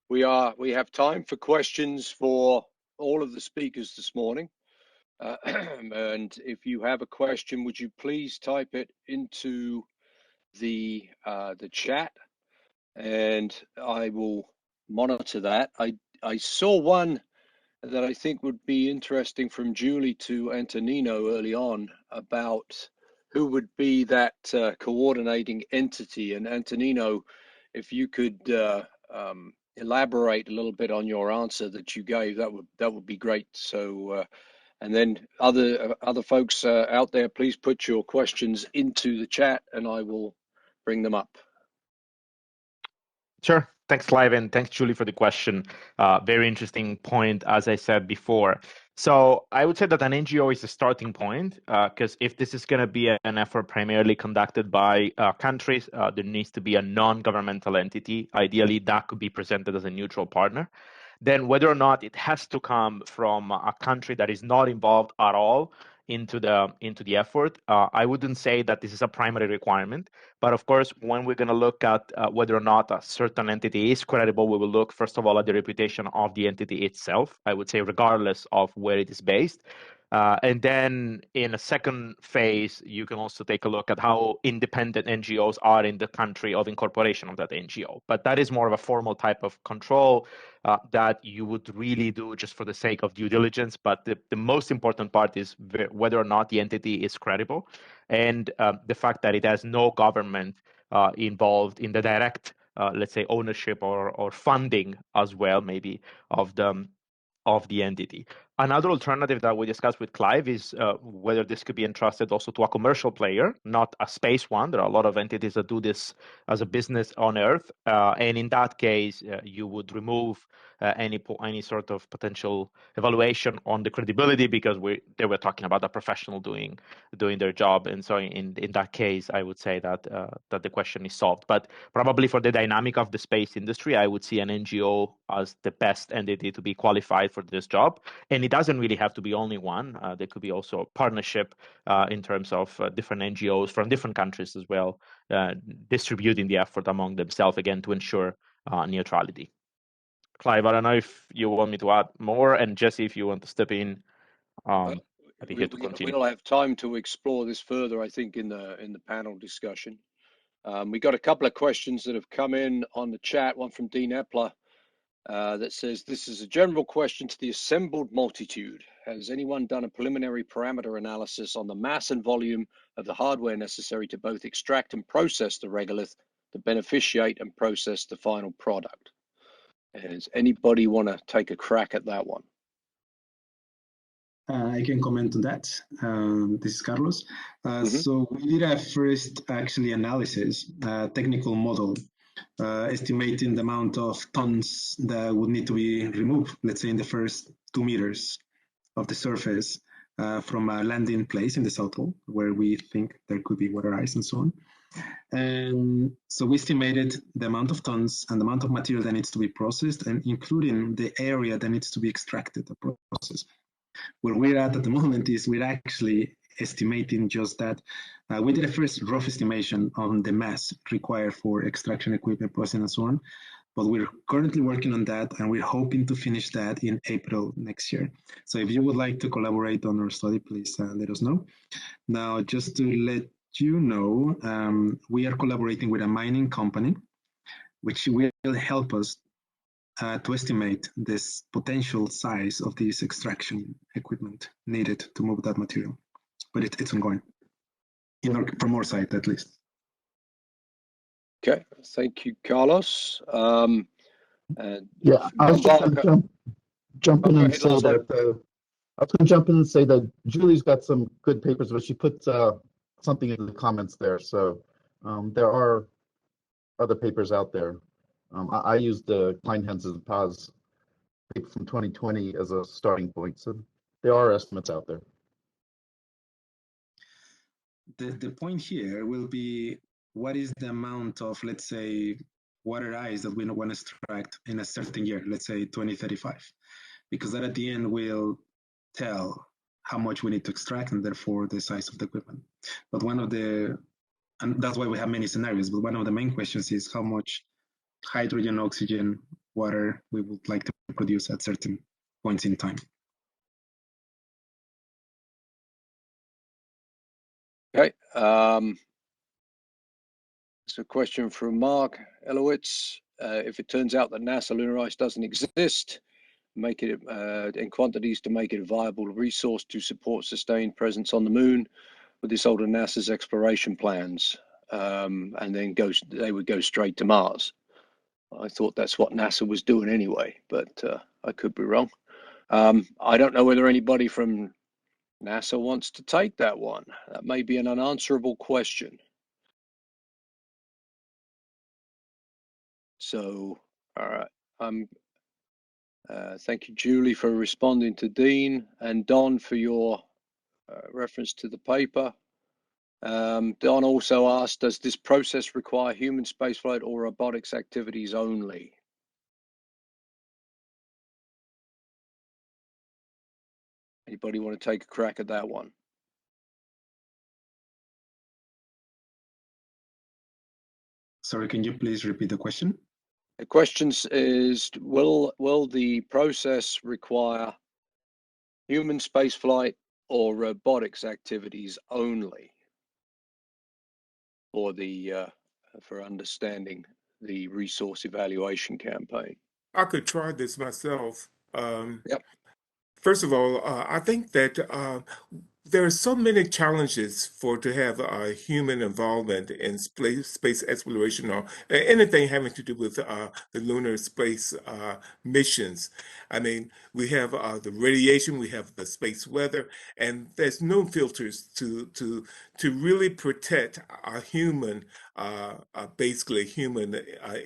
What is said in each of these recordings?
We have time for questions for all of the speakers this morning. And if you have a question, would you please type it into the chat, and I will monitor that. I saw one that I think would be interesting from Julie to Antonino early on about who would be that coordinating entity. And Antonino, if you could elaborate a little bit on your answer that you gave, that would be great. So, and then other folks out there, please put your questions into the chat, and I will bring them up. Sure. Thanks, Clive, and thanks, Julie, for the question. Very interesting point, as I said before. So I would say that an NGO is a starting point, because if this is going to be an effort primarily conducted by countries, there needs to be a non-governmental entity. Ideally, that could be presented as a neutral partner. Then whether or not it has to come from a country that is not involved at all into the effort, I wouldn't say that this is a primary requirement. But of course, when we're going to look at whether or not a certain entity is credible, we will look, first of all, at the reputation of the entity itself, I would say, regardless of where it is based. And then in a second phase, you can also take a look at how independent NGOs are in the country of incorporation of that NGO. But that is more of a formal type of control that you would really do just for the sake of due diligence. But the most important part is whether or not the entity is credible, and the fact that it has no government involved in the direct, let's say, ownership or funding as well, maybe, of the entity. Another alternative that we discussed with Clive is whether this could be entrusted also to a commercial player, not a space one. There are a lot of entities that do this as a business on Earth. And in that case, you would remove any sort of potential evaluation on the credibility, because they were talking about a professional doing their job. And so in that case, I would say that the question is solved. But probably for the dynamic of the space industry, I would see an NGO as the best entity to be qualified for this job. And it doesn't really have to be only one. There could be also a partnership in terms of different NGOs from different countries as well, distributing the effort among themselves, again, to ensure neutrality. Clive, I don't know if you want me to add more, and Jesse, if you want to step in, I'd be here to continue. We'll have time to explore this further, I think, in the panel discussion. We got a couple of questions that have come in on the chat. One from Dean Epler that says, "This is a general question to the assembled multitude. Has anyone done a preliminary parameter analysis on the mass and volume of the hardware necessary to both extract and process the regolith to beneficiate and process the final product?" Does anybody want to take a crack at that one? I can comment on that. This is Carlos. So we did a first analysis, technical model, estimating the amount of tons that would need to be removed, let's say in the first 2 meters of the surface from a landing place in the South Pole, where we think there could be water ice and so on. And so we estimated the amount of tons and the amount of material that needs to be processed, and including the area that needs to be extracted or processed. Where we're at the moment is we're actually estimating just that. We did a first rough estimation on the mass required for extraction equipment, processing, and so on. But we're currently working on that, and we're hoping to finish that in April next year. So if you would like to collaborate on our study, please let us know. Now, just to let you know, we are collaborating with a mining company, which will help us to estimate this potential size of this extraction equipment needed to move that material. But it's ongoing, from our side at least. Okay, thank you, Carlos. Yeah, I was just going to jump in and say that I was going to jump in and say that Julie's got some good papers, but she put something in the comments there. So there are other papers out there. I used the Kleinhans and Paz paper from 2020 as a starting point. So there are estimates out there. The point here will be, what is the amount of, let's say, water ice that we want to extract in a certain year, let's say 2035, because that at the end will tell how much we need to extract and therefore the size of the equipment. But and that's why we have many scenarios, but one of the main questions is how much hydrogen, oxygen, water we would like to produce at certain points in time. Okay. It's a question from Mark Elowitz. If it turns out that NASA lunar ice doesn't exist, make it in quantities to make it a viable resource to support sustained presence on the moon, would this alter NASA's exploration plans? And then they would go straight to Mars. I thought that's what NASA was doing anyway, but I could be wrong. I don't know whether anybody from NASA wants to take that one. That may be an unanswerable question. So, all right. Thank you, Julie, for responding to Dean, and Don for your reference to the paper. Don also asked, does this process require human spaceflight or robotics activities only? Anybody want to take a crack at that one? Sorry, can you please repeat the question? The question is, will the process require human spaceflight or robotics activities only for understanding the resource evaluation campaign? I could try this myself. Yep. First of all, I think that there are so many challenges to have human involvement in space exploration or anything having to do with the lunar space missions. I mean, we have the radiation, we have the space weather, and there's no filters to really protect our human, basically human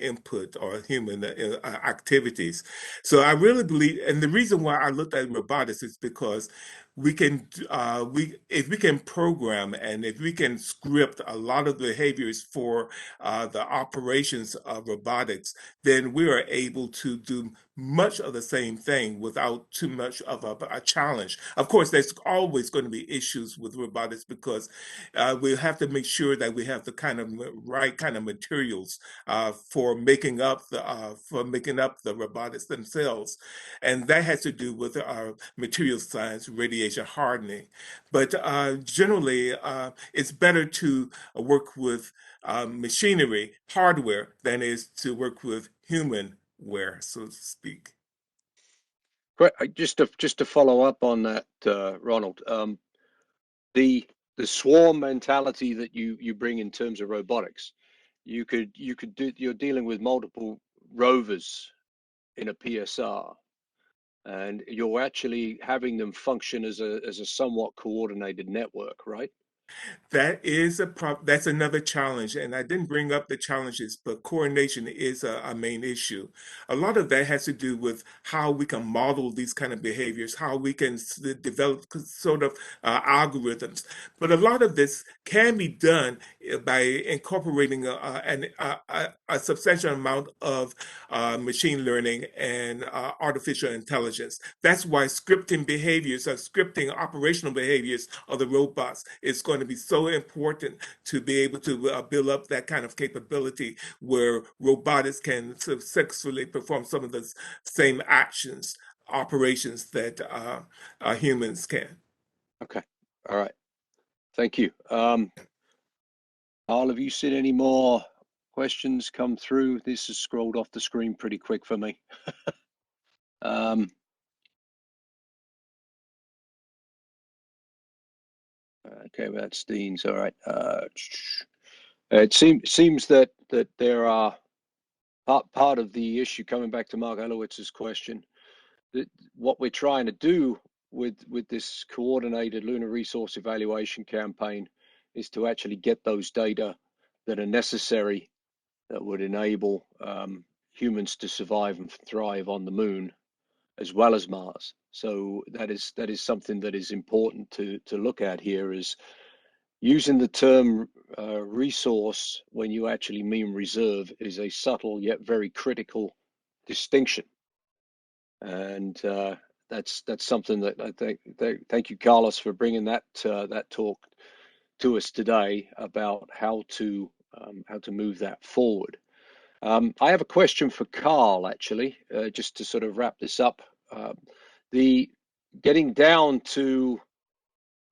input or human activities. So I really believe, and the reason why I looked at robotics is because if we can program and if we can script a lot of behaviors for the operations of robotics, then we are able to do much of the same thing without too much of a challenge. Of course, there's always going to be issues with robotics because we have to make sure that we have the right kind of materials for making up the robotics themselves, and that has to do with our material science, radiation hardening. But generally, it's better to work with machinery, hardware, than it is to work with humanware, so to speak. Great. Just to follow up on that, Ronald, the swarm mentality that you bring in terms of robotics, you're dealing with multiple rovers in a PSR, and you're actually having them function as a somewhat coordinated network, right? That's another challenge, and I didn't bring up the challenges, but coordination is a main issue. A lot of that has to do with how we can model these kind of behaviors, how we can develop sort of algorithms. But a lot of this can be done by incorporating a substantial amount of machine learning and artificial intelligence. That's why scripting operational behaviors of the robots is going to be so important to be able to build up that kind of capability where robotics can successfully perform some of the same operations that humans can. Okay. All right. Thank you. Carl, have you seen any more questions come through? This has scrolled off the screen pretty quick for me. Okay, well, that's Dean's. All right. It seems that there are part of the issue, coming back to Mark Elowitz's question, that what we're trying to do with this coordinated lunar resource evaluation campaign is to actually get those data that are necessary that would enable humans to survive and thrive on the moon as well as Mars. So that is something that is important to look at here, is using the term resource when you actually mean reserve is a subtle yet very critical distinction. And that's something that I think. Thank you, Carlos, for bringing that talk to us today about how to move that forward. I have a question for Carl, actually, just to sort of wrap this up. The getting down to,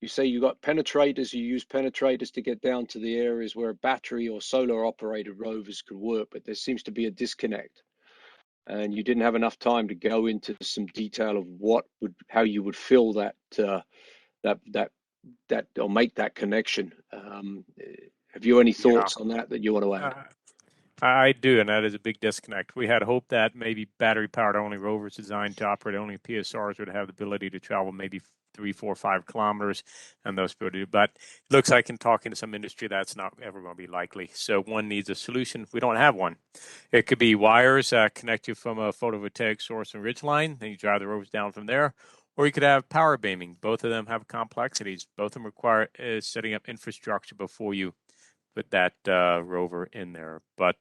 you say you got penetrators, you use penetrators to get down to the areas where battery or solar operated rovers could work, but there seems to be a disconnect. And you didn't have enough time to go into some detail of how you would fill that or make that connection. Have you any thoughts on that you want to add? I do, and that is a big disconnect. We had hoped that maybe battery-powered only rovers designed to operate only PSRs would have the ability to travel maybe 3, 4, 5 kilometers, and those ability. But it looks like in talking to some industry, that's not ever going to be likely. So one needs a solution. We don't have one. It could be wires connect you from a photovoltaic source and ridge line, then you drive the rovers down from there. Or you could have power beaming. Both of them have complexities. Both of them require setting up infrastructure before you put that rover in there. But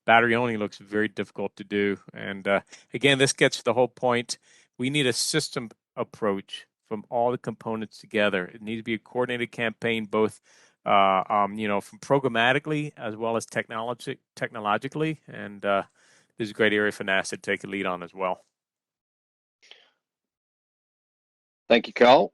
battery only looks very difficult to do. And again, this gets to the whole point. We need a system approach from all the components together. It needs to be a coordinated campaign, both from programmatically as well as technologically. And this is a great area for NASA to take a lead on as well. Thank you, Carl.